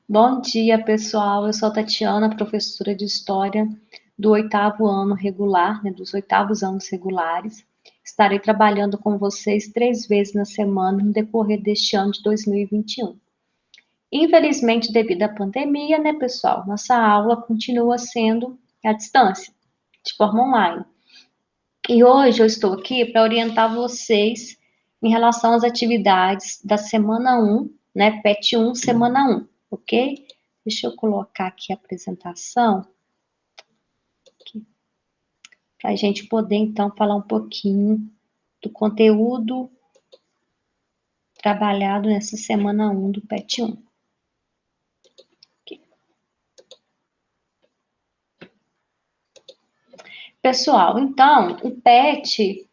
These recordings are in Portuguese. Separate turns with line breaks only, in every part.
Bom dia, pessoal. Eu sou a Tatiana, professora de História do oitavo ano regular, né, dos oitavos anos regulares. Estarei trabalhando com vocês 3 vezes na semana no decorrer deste ano de 2021. Infelizmente, devido à pandemia, né, pessoal, nossa aula continua sendo à distância, de forma online. E hoje eu estou aqui para orientar vocês em relação às atividades da semana 1, né, PET 1, semana 1, ok? Deixa eu colocar aqui a apresentação, para a gente poder, então, falar um pouquinho do conteúdo trabalhado nessa semana 1 do PET 1. Pessoal, então, o PET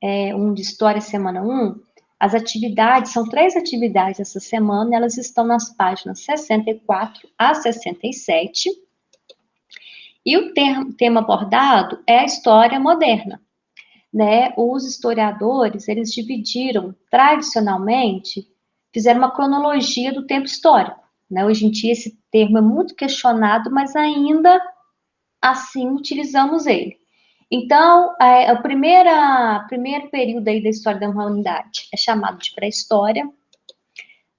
1 de História, semana 1, as atividades, são 3 atividades essa semana, elas estão nas páginas 64 a 67, e o tema abordado é a história moderna, né? Os historiadores, eles dividiram, tradicionalmente, fizeram uma cronologia do tempo histórico, né? Hoje em dia esse termo é muito questionado, mas ainda assim utilizamos ele. Então, o primeiro período aí da história da humanidade é chamado de pré-história,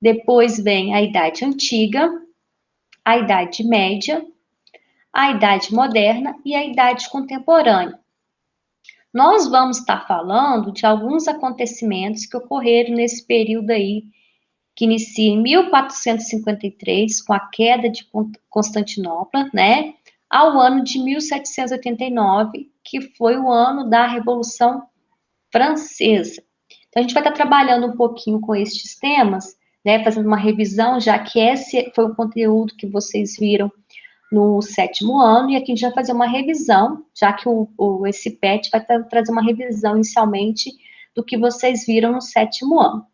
depois vem a Idade Antiga, a Idade Média, a Idade Moderna e a Idade Contemporânea. Nós vamos estar falando de alguns acontecimentos que ocorreram nesse período aí, que inicia em 1453, com a queda de Constantinopla, né, ao ano de 1789, que foi o ano da Revolução Francesa. Então, a gente vai estar trabalhando um pouquinho com estes temas, né, fazendo uma revisão, já que esse foi o conteúdo que vocês viram no 7º ano, e aqui a gente vai fazer uma revisão, já que esse PET vai trazer uma revisão inicialmente do que vocês viram no 7º ano.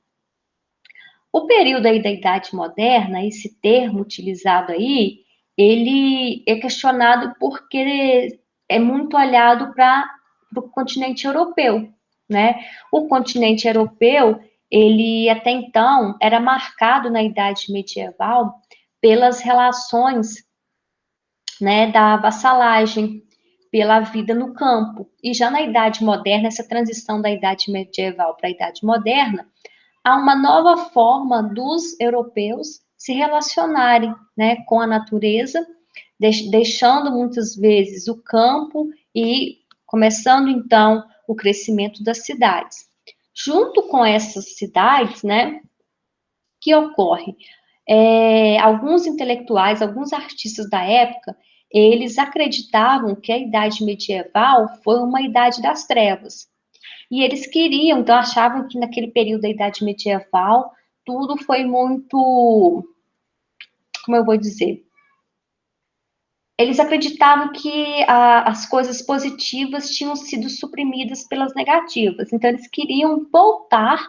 O período aí da Idade Moderna, esse termo utilizado aí, ele é questionado porque é muito olhado para o continente europeu, né? O continente europeu, ele até então era marcado na Idade Medieval pelas relações, né, da vassalagem, pela vida no campo. E já na Idade Moderna, essa transição da Idade Medieval para a Idade Moderna, há uma nova forma dos europeus se relacionarem, né, com a natureza, deixando muitas vezes o campo e começando então o crescimento das cidades. Junto com essas cidades, né, que ocorre? Alguns intelectuais, alguns artistas da época, eles acreditavam que a Idade Medieval foi uma idade das trevas. E eles queriam, então achavam que naquele período da Idade Medieval, tudo foi muito, como eu vou dizer, eles acreditavam que as coisas positivas tinham sido suprimidas pelas negativas. Então, eles queriam voltar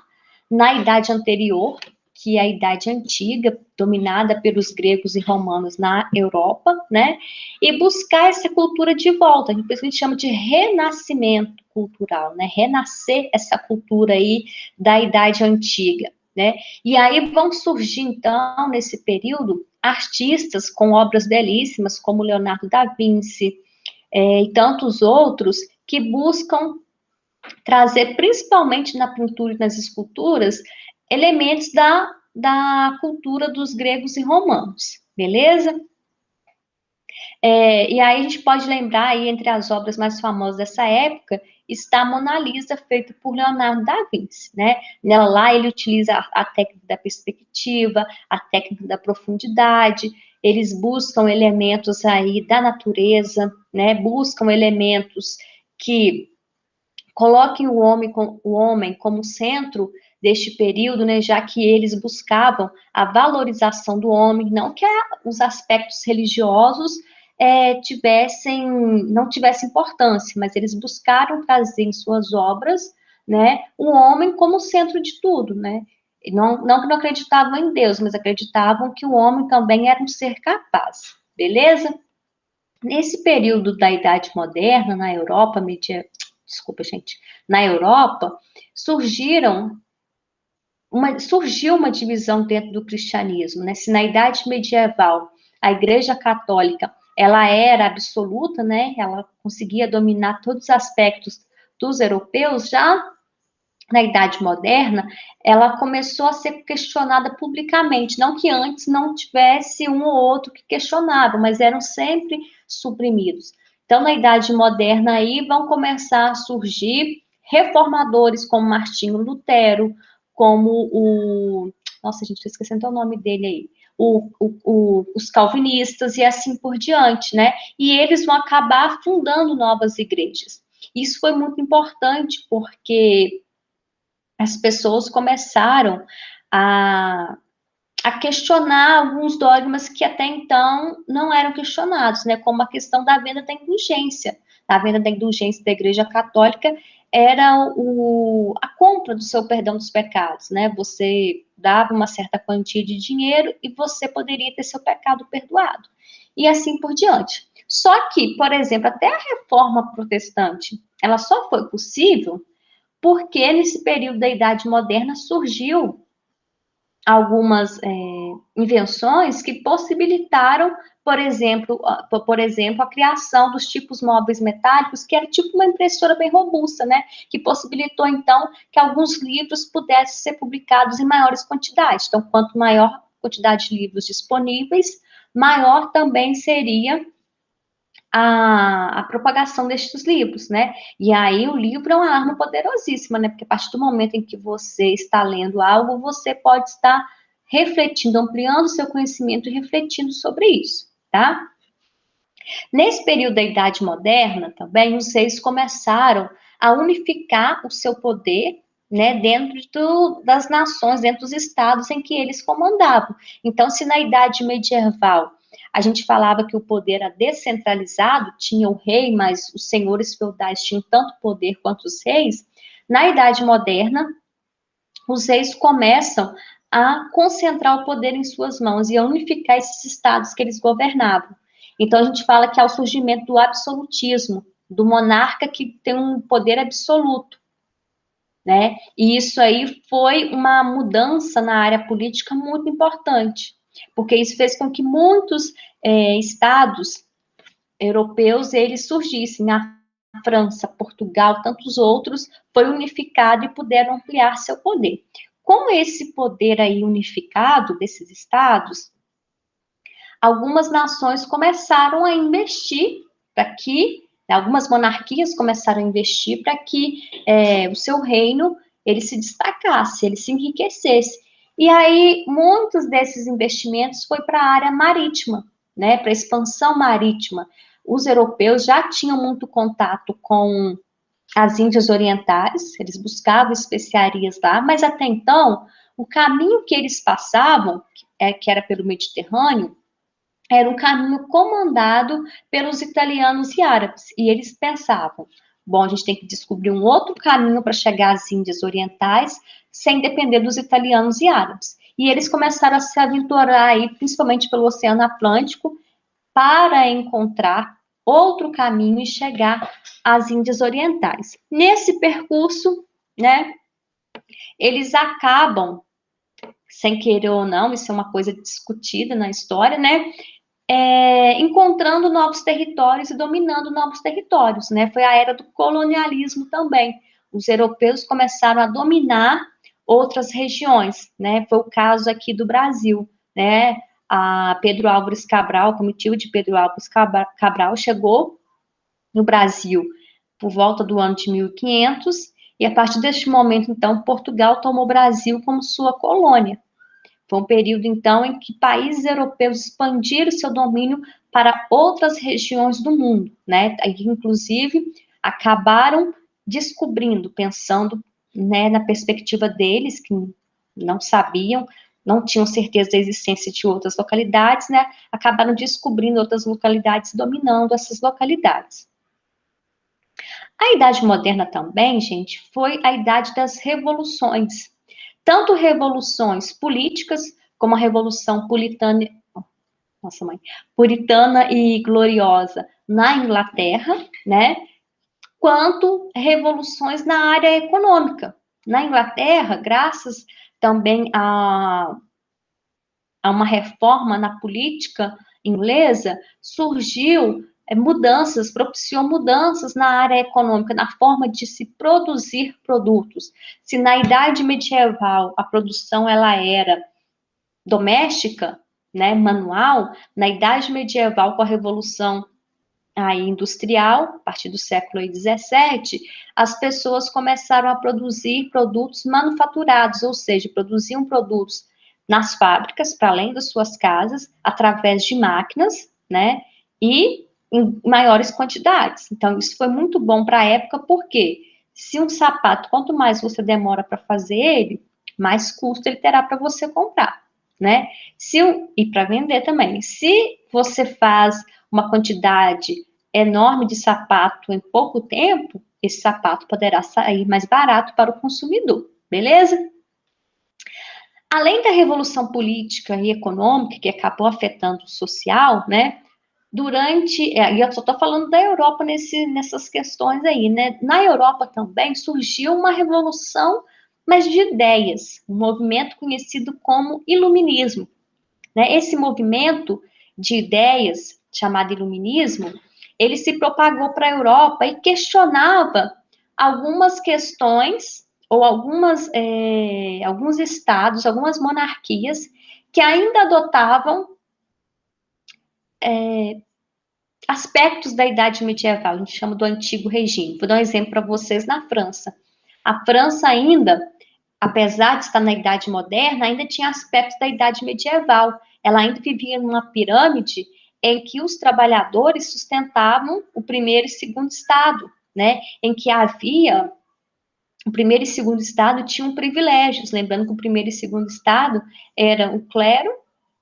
na idade anterior, que é a Idade Antiga, dominada pelos gregos e romanos na Europa, né? E buscar essa cultura de volta. Por isso a gente chama de renascimento cultural, né? Renascer essa cultura aí da Idade Antiga, né? E aí vão surgir, então, nesse período, artistas com obras belíssimas, como Leonardo da Vinci, e tantos outros, que buscam trazer, principalmente na pintura e nas esculturas, elementos da cultura dos gregos e romanos, beleza? E aí a gente pode lembrar aí, entre as obras mais famosas dessa época, está a Mona Lisa, feita por Leonardo da Vinci, né? Nela lá ele utiliza a técnica da perspectiva, a técnica da profundidade, eles buscam elementos aí da natureza, né? Buscam elementos que coloquem o homem como centro deste período, né, já que eles buscavam a valorização do homem, não que os aspectos religiosos não tivessem importância, mas eles buscaram trazer em suas obras, né, o homem como centro de tudo, né, não que não acreditavam em Deus, mas acreditavam que o homem também era um ser capaz, beleza? Nesse período da Idade Moderna, na Europa, desculpa, gente, na Europa, surgiram surgiu uma divisão dentro do cristianismo, né? Se na Idade Medieval a Igreja Católica ela era absoluta, né? Ela conseguia dominar todos os aspectos dos europeus, já na Idade Moderna, ela começou a ser questionada publicamente. Não que antes não tivesse um ou outro que questionava, mas eram sempre suprimidos. Então, na Idade Moderna aí vão começar a surgir reformadores como Martinho Lutero, como o... Nossa, gente, estou esquecendo o nome dele aí. Os calvinistas e assim por diante, né? E eles vão acabar fundando novas igrejas. Isso foi muito importante, porque as pessoas começaram a, a questionar alguns dogmas que até então não eram questionados, né? Como a questão da venda da indulgência. A venda da indulgência da Igreja Católica era a compra do seu perdão dos pecados, né? Você dava uma certa quantia de dinheiro e você poderia ter seu pecado perdoado. E assim por diante. Só que, por exemplo, até a reforma protestante, ela só foi possível porque nesse período da Idade Moderna surgiu algumas invenções que possibilitaram, por exemplo, a criação dos tipos móveis metálicos, que era tipo uma impressora bem robusta, né? Que possibilitou, então, que alguns livros pudessem ser publicados em maiores quantidades. Então, quanto maior a quantidade de livros disponíveis, maior também seria a propagação destes livros, né? E aí o livro é uma arma poderosíssima, né? Porque a partir do momento em que você está lendo algo, você pode estar refletindo, ampliando seu conhecimento e refletindo sobre isso, tá? Nesse período da Idade Moderna, também, os reis começaram a unificar o seu poder, né, dentro das nações, dentro dos estados em que eles comandavam. Então, se na Idade Medieval a gente falava que o poder era descentralizado, tinha o rei, mas os senhores feudais tinham tanto poder quanto os reis, na Idade Moderna, os reis começam a concentrar o poder em suas mãos e a unificar esses estados que eles governavam. Então, a gente fala que é o surgimento do absolutismo, do monarca que tem um poder absoluto, né? E isso aí foi uma mudança na área política muito importante, porque isso fez com que muitos estados europeus eles surgissem. A França, Portugal, tantos outros, foi unificado e puderam ampliar seu poder. Com esse poder aí unificado desses estados, algumas nações começaram a investir para que, algumas monarquias começaram a investir para que o seu reino ele se destacasse, ele se enriquecesse. E aí muitos desses investimentos foi para a área marítima, né, para a expansão marítima. Os europeus já tinham muito contato com as Índias Orientais, eles buscavam especiarias lá, mas até então o caminho que eles passavam, que era pelo Mediterrâneo, era um caminho comandado pelos italianos e árabes. E eles pensavam: bom, a gente tem que descobrir um outro caminho para chegar às Índias Orientais sem depender dos italianos e árabes. E eles começaram a se aventurar aí, principalmente pelo Oceano Atlântico, para encontrar outro caminho e chegar às Índias Orientais. Nesse percurso, né, eles acabam, sem querer ou não, isso é uma coisa discutida na história, né, encontrando novos territórios e dominando novos territórios, né? Foi a era do colonialismo também. Os europeus começaram a dominar outras regiões, né? Foi o caso aqui do Brasil, né? A Pedro Álvares Cabral, a comitiva de Pedro Álvares Cabral chegou no Brasil por volta do ano de 1500 e a partir deste momento, então, Portugal tomou o Brasil como sua colônia. Foi um período, então, em que países europeus expandiram seu domínio para outras regiões do mundo, né? Inclusive, acabaram descobrindo, pensando, né, na perspectiva deles, que não sabiam, não tinham certeza da existência de outras localidades, né? Acabaram descobrindo outras localidades, dominando essas localidades. A Idade Moderna também, gente, foi a idade das revoluções. Tanto revoluções políticas, como a Revolução Puritana, nossa mãe, Puritana e Gloriosa na Inglaterra, né? Quanto revoluções na área econômica. Na Inglaterra, graças também a uma reforma na política inglesa, surgiu mudanças, propiciou mudanças na área econômica, na forma de se produzir produtos. Se na Idade Medieval a produção ela era doméstica, né, manual, na Idade Medieval, com a Revolução aí, industrial, a partir do século XVII, as pessoas começaram a produzir produtos manufaturados, ou seja, produziam produtos nas fábricas, para além das suas casas, através de máquinas, né, e em maiores quantidades. Então, isso foi muito bom para a época, porque se um sapato, quanto mais você demora para fazer ele, mais custo ele terá para você comprar, né? E para vender também. Se você faz uma quantidade enorme de sapato em pouco tempo, esse sapato poderá sair mais barato para o consumidor, beleza? Além da revolução política e econômica, que acabou afetando o social, né? E eu só estou falando da Europa nessas questões aí, né? Na Europa também surgiu uma revolução, mas de ideias, um movimento conhecido como Iluminismo, né? Esse movimento de ideias, chamado Iluminismo, ele se propagou para a Europa e questionava algumas questões ou alguns estados, algumas monarquias que ainda adotavam aspectos da Idade Medieval, a gente chama do Antigo Regime. Vou dar um exemplo para vocês na França. A França ainda, apesar de estar na Idade Moderna, ainda tinha aspectos da Idade Medieval. Ela ainda vivia numa pirâmide em que os trabalhadores sustentavam o primeiro e segundo estado, né? Em que havia o primeiro e segundo estado tinham privilégios, lembrando que o primeiro e segundo estado eram o clero,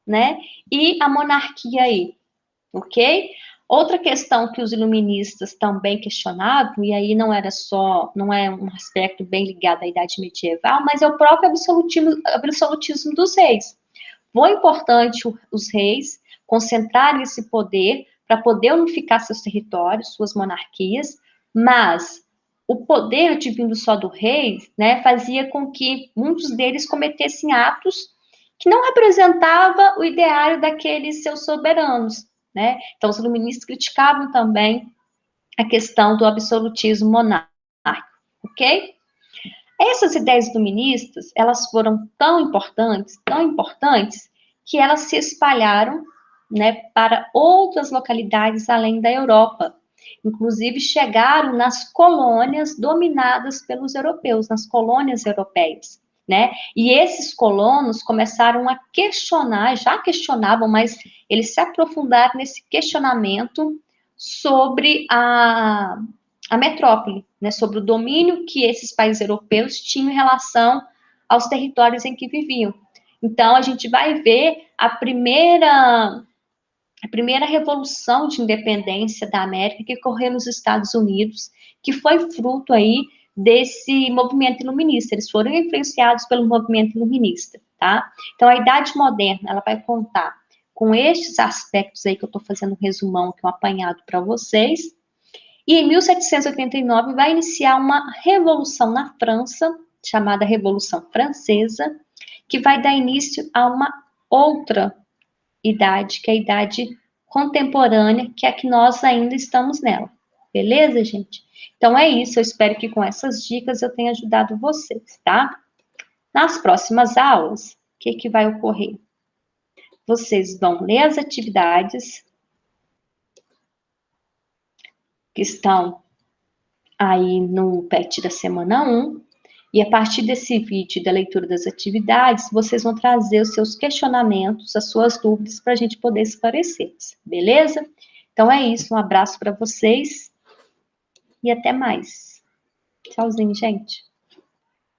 né? E a monarquia aí, ok? Outra questão que os iluministas também questionavam, e aí não é um aspecto bem ligado à Idade Medieval, mas é o próprio absolutismo dos reis. Foi importante os reis concentrarem esse poder para poder unificar seus territórios, suas monarquias, mas o poder advindo só do rei, né, fazia com que muitos deles cometessem atos que não representava o ideário daqueles seus soberanos, né? Então, os iluministas criticavam também a questão do absolutismo monárquico, ok? Essas ideias iluministas, elas foram tão importantes, que elas se espalharam, né, para outras localidades além da Europa. Inclusive, chegaram nas colônias dominadas pelos europeus, nas colônias europeias, né? E esses colonos começaram a questionar, já questionavam, mas eles se aprofundaram nesse questionamento sobre a metrópole, né, sobre o domínio que esses países europeus tinham em relação aos territórios em que viviam. Então, a gente vai ver a primeira revolução de independência da América que ocorreu nos Estados Unidos, que foi fruto aí desse movimento iluminista. Eles foram influenciados pelo movimento iluminista, tá? Então, a Idade Moderna, ela vai contar com estes aspectos aí que eu estou fazendo um resumão, que é um apanhado para vocês. E em 1789 vai iniciar uma revolução na França, chamada Revolução Francesa, que vai dar início a uma outra idade, que é a idade contemporânea, que é a que nós ainda estamos nela. Beleza, gente? Então é isso, eu espero que com essas dicas eu tenha ajudado vocês, tá? Nas próximas aulas, o que vai ocorrer? Vocês vão ler as atividades que estão aí no PET da semana 1, e a partir desse vídeo da leitura das atividades, vocês vão trazer os seus questionamentos, as suas dúvidas, para a gente poder esclarecê-las, beleza? Então é isso, um abraço para vocês e até mais. Tchauzinho, gente.